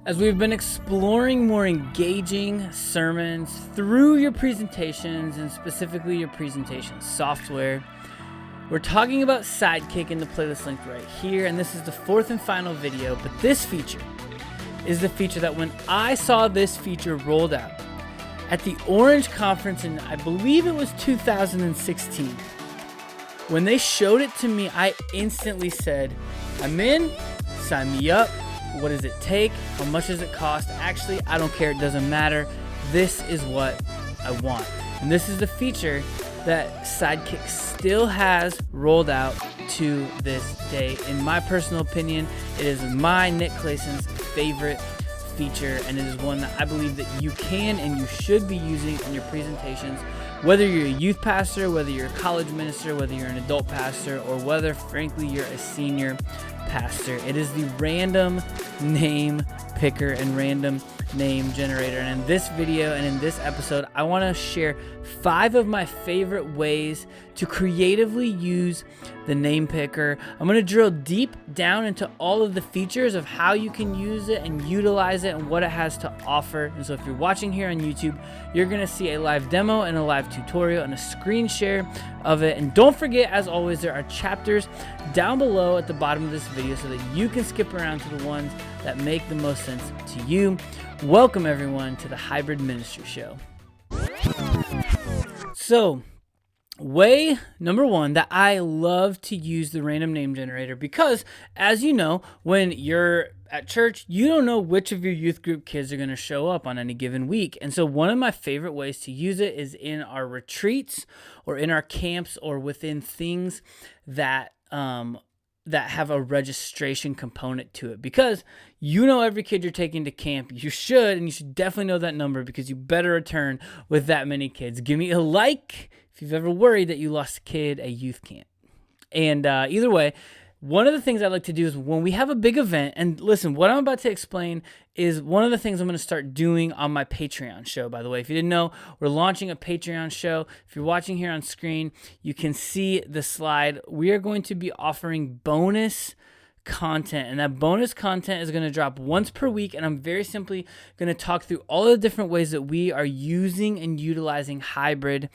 As we've been exploring more engaging sermons through your presentations and specifically your presentation software, we're talking about Sidekick in the playlist linked right here, and this is the fourth and final video, but this feature is the feature that when I saw this feature rolled out at the Orange Conference in, I believe it was 2016, when they showed it to me, I instantly said, I'm in, sign me up. What does it take? How much does it cost? Actually, I don't care. It doesn't matter. This is what I want. And this is the feature that Sidekick still has rolled out to this day. In my personal opinion, it is Nick Clason's favorite feature, and it is one that I believe that you can and you should be using in your presentations, whether you're a youth pastor, whether you're a college minister, whether you're an adult pastor, or whether, frankly, you're a senior pastor. It is the random name picker and random name generator. And in this video and in this episode, I want to share 5 of my favorite ways to creatively use the name picker. I'm going to drill deep down into all of the features of how you can use it and utilize it and what it has to offer. And so if you're watching here on YouTube, you're going to see a live demo and a live tutorial and a screen share of it. And don't forget, as always, there are chapters down below at the bottom of this video so that you can skip around to the ones that make the most sense to you. Welcome everyone to the Hybrid Ministry Show. So, way number 1 that I love to use the random name generator because, as you know, when you're at church, you don't know which of your youth group kids are going to show up on any given week. And so one of my favorite ways to use it is in our retreats or in our camps or within things that have a registration component to it, because you know every kid you're taking to camp. You should definitely know that number because you better return with that many kids. Give me a like if you've ever worried that you lost a kid at youth camp. And either way, one of the things I like to do is when we have a big event, and listen, what I'm about to explain is one of the things I'm going to start doing on my Patreon show, by the way. If you didn't know, we're launching a Patreon show. If you're watching here on screen, you can see the slide. We are going to be offering bonus content, and that bonus content is going to drop once per week, and I'm very simply going to talk through all the different ways that we are using and utilizing hybrid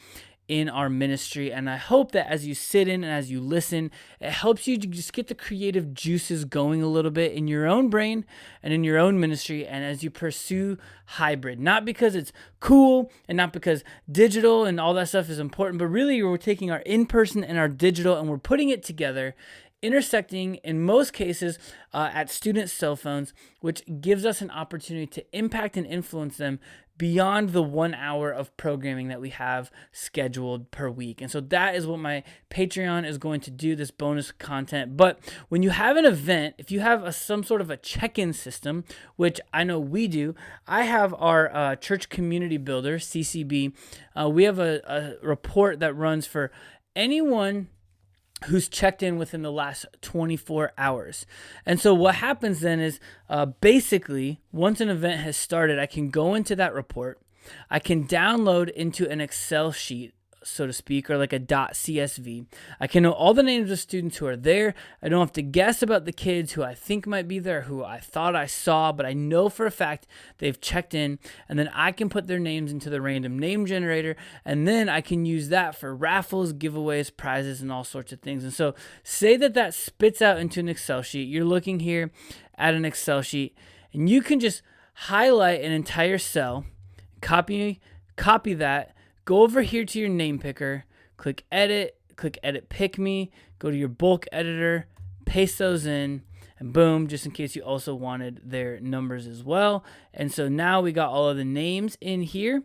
in our ministry. And I hope that as you sit in and as you listen, it helps you to just get the creative juices going a little bit in your own brain and in your own ministry, and as you pursue hybrid, not because it's cool and not because digital and all that stuff is important, but really we're taking our in-person and our digital and we're putting it together, intersecting in most cases at students' cell phones, which gives us an opportunity to impact and influence them beyond the 1 hour of programming that we have scheduled per week. And so that is what my Patreon is going to do, this bonus content. But when you have an event, if you have some sort of a check-in system, which I know we do, I have our Church Community Builder, CCB. We have a report that runs for anyone who's checked in within the last 24 hours. And so what happens then is basically once an event has started, I can go into that report. I can download into an Excel sheet, so to speak, or like a .csv. I can know all the names of students who are there. I don't have to guess about the kids who I think might be there, who I thought I saw, but I know for a fact they've checked in, and then I can put their names into the random name generator, and then I can use that for raffles, giveaways, prizes, and all sorts of things. And so say that spits out into an Excel sheet. You're looking here at an Excel sheet, and you can just highlight an entire cell, copy that, go over here to your name picker, click edit pick me, go to your bulk editor, paste those in, and boom, just in case you also wanted their numbers as well. And so now we got all of the names in here.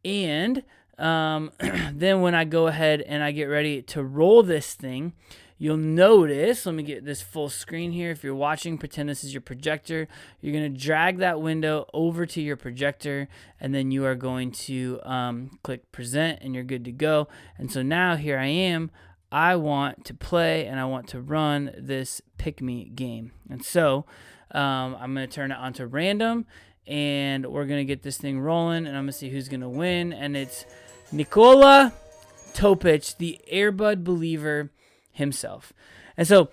And then when I go ahead and I get ready to roll this thing, you'll notice, let me get this full screen here. If you're watching, pretend this is your projector. You're going to drag that window over to your projector, and then you are going to click present, and you're good to go. And so now here I am. I want to play, and I want to run this Pick Me game. And so I'm going to turn it on to random, and we're going to get this thing rolling, and I'm going to see who's going to win. And it's Nikola Topic, the Airbud believer himself. And so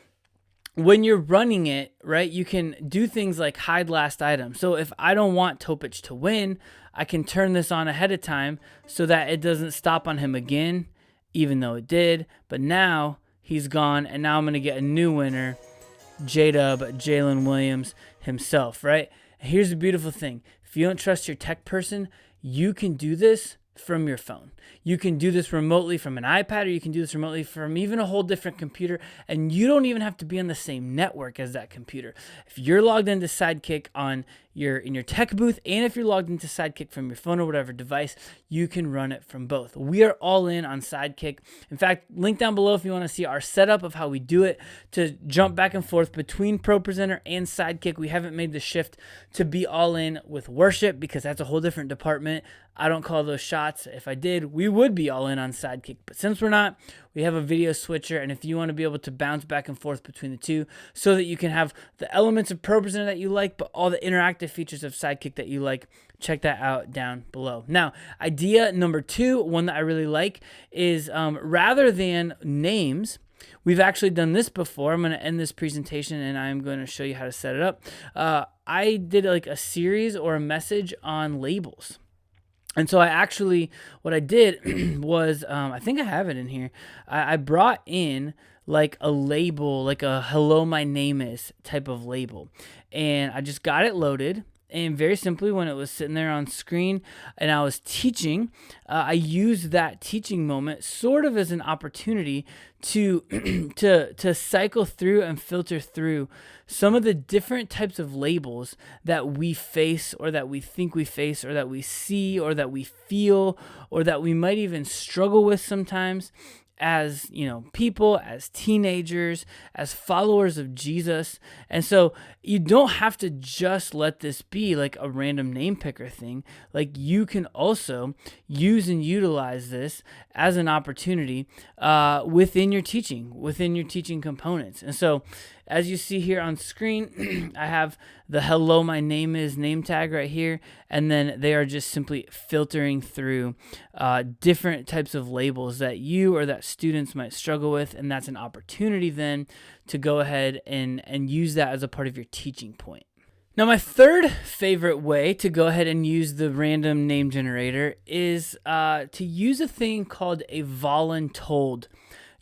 when you're running it, right, you can do things like hide last item. So if I don't want Topic to win, I can turn this on ahead of time so that it doesn't stop on him again, even though it did. But now he's gone, and now I'm going to get a new winner, J-Dub, Jalen Williams himself, right? Here's the beautiful thing. If you don't trust your tech person, you can do this from your phone. You can do this remotely from an iPad, or you can do this remotely from even a whole different computer, and you don't even have to be on the same network as that computer. If you're logged into Sidekick in your tech booth, and if you're logged into Sidekick from your phone or whatever device, you can run it from both. We are all in on Sidekick. In fact, link down below if you want to see our setup of how we do it to jump back and forth between Pro Presenter and Sidekick. We haven't made the shift to be all in with worship because that's a whole different department. I don't call those shots. If I did, we would be all in on Sidekick. But since we're not, we have a video switcher, and if you want to be able to bounce back and forth between the two so that you can have the elements of Pro Presenter that you like, but all the interactive features of Sidekick that you like, check that out down below. Now, idea number 2, one that I really like, is rather than names, we've actually done this before. I'm going to end this presentation, and I'm going to show you how to set it up. I did like a series or a message on labels. And so what I did was, I think I have it in here. I brought in like a label, like a hello, my name is type of label. And I just got it loaded. And very simply, when it was sitting there on screen and I was teaching, I used that teaching moment sort of as an opportunity to to cycle through and filter through some of the different types of labels that we face, or that we think we face, or that we see, or that we feel, or that we might even struggle with sometimes as, people, as teenagers, as followers of Jesus. And so you don't have to just let this be like a random name picker thing. Like, you can also use and utilize this as an opportunity within your teaching components. And so as you see here on screen, I have the hello, my name is name tag right here. And then they are just simply filtering through different types of labels that you or that students might struggle with. And that's an opportunity then to go ahead and use that as a part of your teaching point. Now, my third favorite way to go ahead and use the random name generator is to use a thing called a voluntold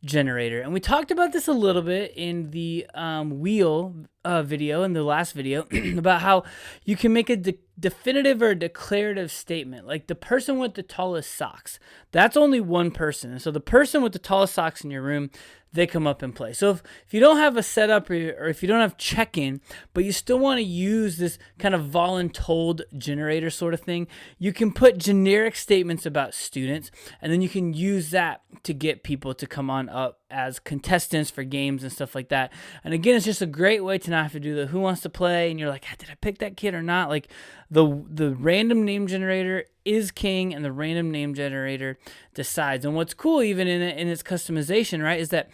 generator. And we talked about this a little bit in the wheel video, in the last video, about how you can make a definitive or declarative statement. Like, the person with the tallest socks, that's only one person. And so the person with the tallest socks in your room, they come up and play. So if you don't have a setup, or if you don't have check-in, but you still want to use this kind of voluntold generator sort of thing, you can put generic statements about students, and then you can use that to get people to come on up as contestants for games and stuff like that. And again, it's just a great way to not have to do the who wants to play, and you're like, did I pick that kid or not? Like, the random name generator is king, and the random name generator decides. And what's cool even in its customization, right, is that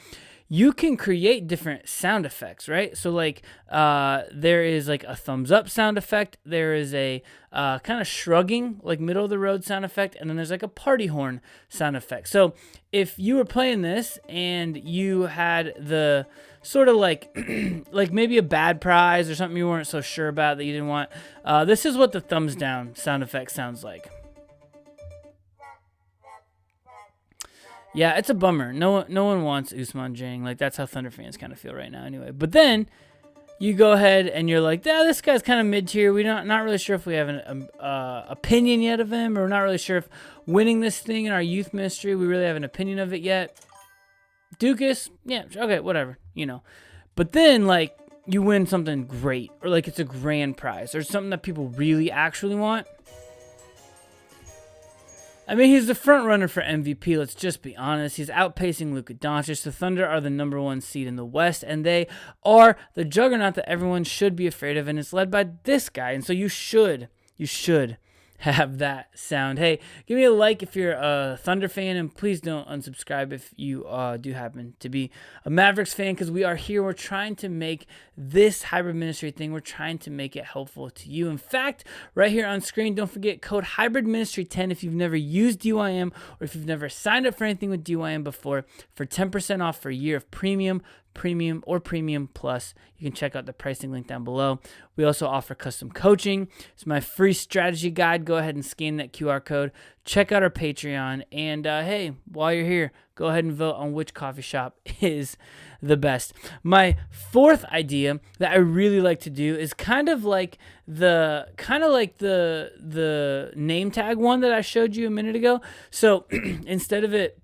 you can create different sound effects, right? So like there is like a thumbs up sound effect. There is a kind of shrugging, like middle of the road sound effect. And then there's like a party horn sound effect. So if you were playing this and you had the sort of like, like maybe a bad prize or something you weren't so sure about that you didn't want, this is what the thumbs down sound effect sounds like. Yeah, it's a bummer. No one wants Usman Jang. Like, that's how Thunder fans kind of feel right now anyway. But then you go ahead and you're like, this guy's kind of mid-tier. We're not really sure if we have an opinion yet of him. Or we're not really sure if winning this thing in our youth ministry, we really have an opinion of it yet. Dukas, yeah, okay, whatever, But then, like, you win something great. Or, like, it's a grand prize. Or something that people really actually want. I mean, he's the front runner for MVP. Let's just be honest. He's outpacing Luka Doncic. The Thunder are the #1 seed in the West, and they are the juggernaut that everyone should be afraid of, and it's led by this guy. And so you should have that sound. Hey, give me a like if you're a Thunder fan, and please don't unsubscribe if you do happen to be a Mavericks fan, because we are here. We're trying to make this hybrid ministry thing, we're trying to make it helpful to you. In fact, right here on screen, don't forget code hybrid ministry 10 if you've never used DYM or if you've never signed up for anything with DYM before, for 10% off for a year of premium or premium plus. You can check out the pricing link down below. We also offer custom coaching. It's my free strategy guide. Go ahead and scan that QR code. Check out our Patreon. And hey, while you're here, go ahead and vote on which coffee shop is the best. My fourth idea that I really like to do is kind of like the name tag one that I showed you a minute ago. So instead of it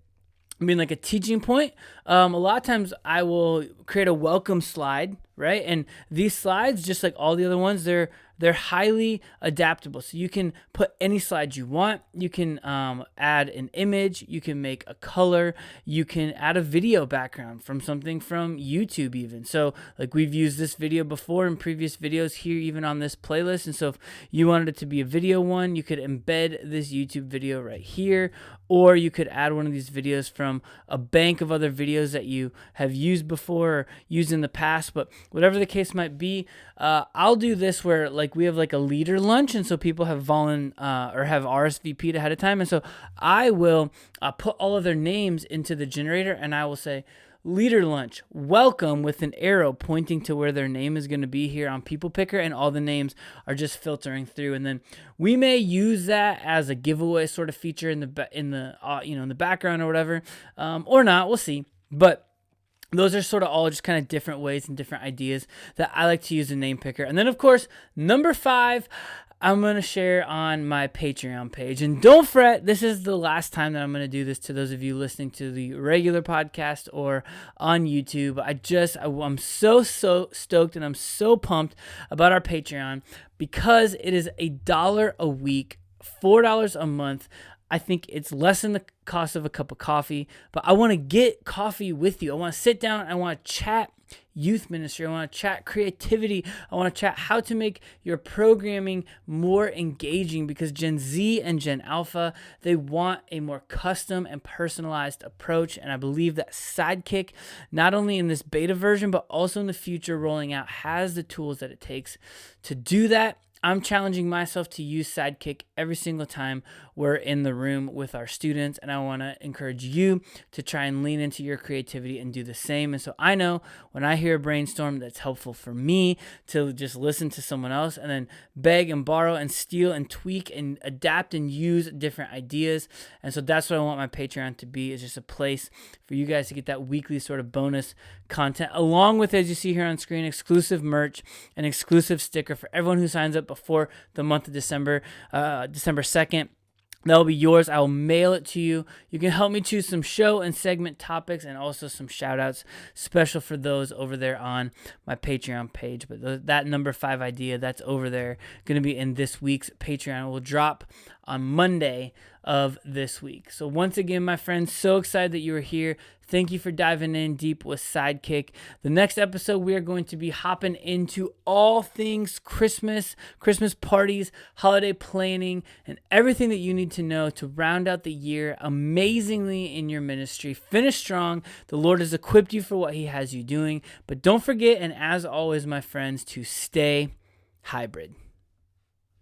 being like a teaching point, a lot of times I will create a welcome slide, right? And these slides, just like all the other ones, they're highly adaptable. So you can put any slides you want. You can add an image. You can make a color. You can add a video background from something from YouTube even. So like we've used this video before in previous videos here, even on this playlist. And so if you wanted it to be a video one, you could embed this YouTube video right here, or you could add one of these videos from a bank of other videos that you have used before or used in the past. But whatever the case might be, I'll do this where like we have like a leader lunch, and so people have or have RSVP'd ahead of time, and so I will put all of their names into the generator, and I will say leader lunch, welcome, with an arrow pointing to where their name is going to be here on People Picker, and all the names are just filtering through. And then we may use that as a giveaway sort of feature in the background or whatever, or not. We'll see. But those are sort of all just kind of different ways and different ideas that I like to use a name picker. And then, of course, number 5, I'm going to share on my Patreon page. And don't fret, this is the last time that I'm going to do this to those of you listening to the regular podcast or on YouTube. I'm so stoked and I'm so pumped about our Patreon because it is $1 a week, $4 a month. I think it's less than the cost of a cup of coffee, but I want to get coffee with you. I want to sit down. I want to chat youth ministry. I want to chat creativity. I want to chat how to make your programming more engaging, because Gen Z and Gen Alpha, they want a more custom and personalized approach. And I believe that Sidekick, not only in this beta version, but also in the future rolling out, has the tools that it takes to do that. I'm challenging myself to use Sidekick every single time we're in the room with our students, and I want to encourage you to try and lean into your creativity and do the same. And so I know when I hear a brainstorm that's helpful for me to just listen to someone else and then beg and borrow and steal and tweak and adapt and use different ideas. And so that's what I want my Patreon to be, is just a place for you guys to get that weekly sort of bonus content, along with, as you see here on screen, exclusive merch and exclusive sticker for everyone who signs up before the month of December 2nd. That'll be yours. I will mail it to you. You can help me choose some show and segment topics and also some shout outs special for those over there on my Patreon page. But that number 5 idea, that's over there, going to be in this week's Patreon. It will drop on Monday of this week. So once again, my friends, so excited that you are here. Thank you for diving in deep with Sidekick. The next episode, we are going to be hopping into all things Christmas parties, holiday planning, and everything that you need to know to round out the year amazingly in your ministry. Finish strong. The Lord has equipped you for what He has you doing. But don't forget, and as always, my friends, to stay hybrid.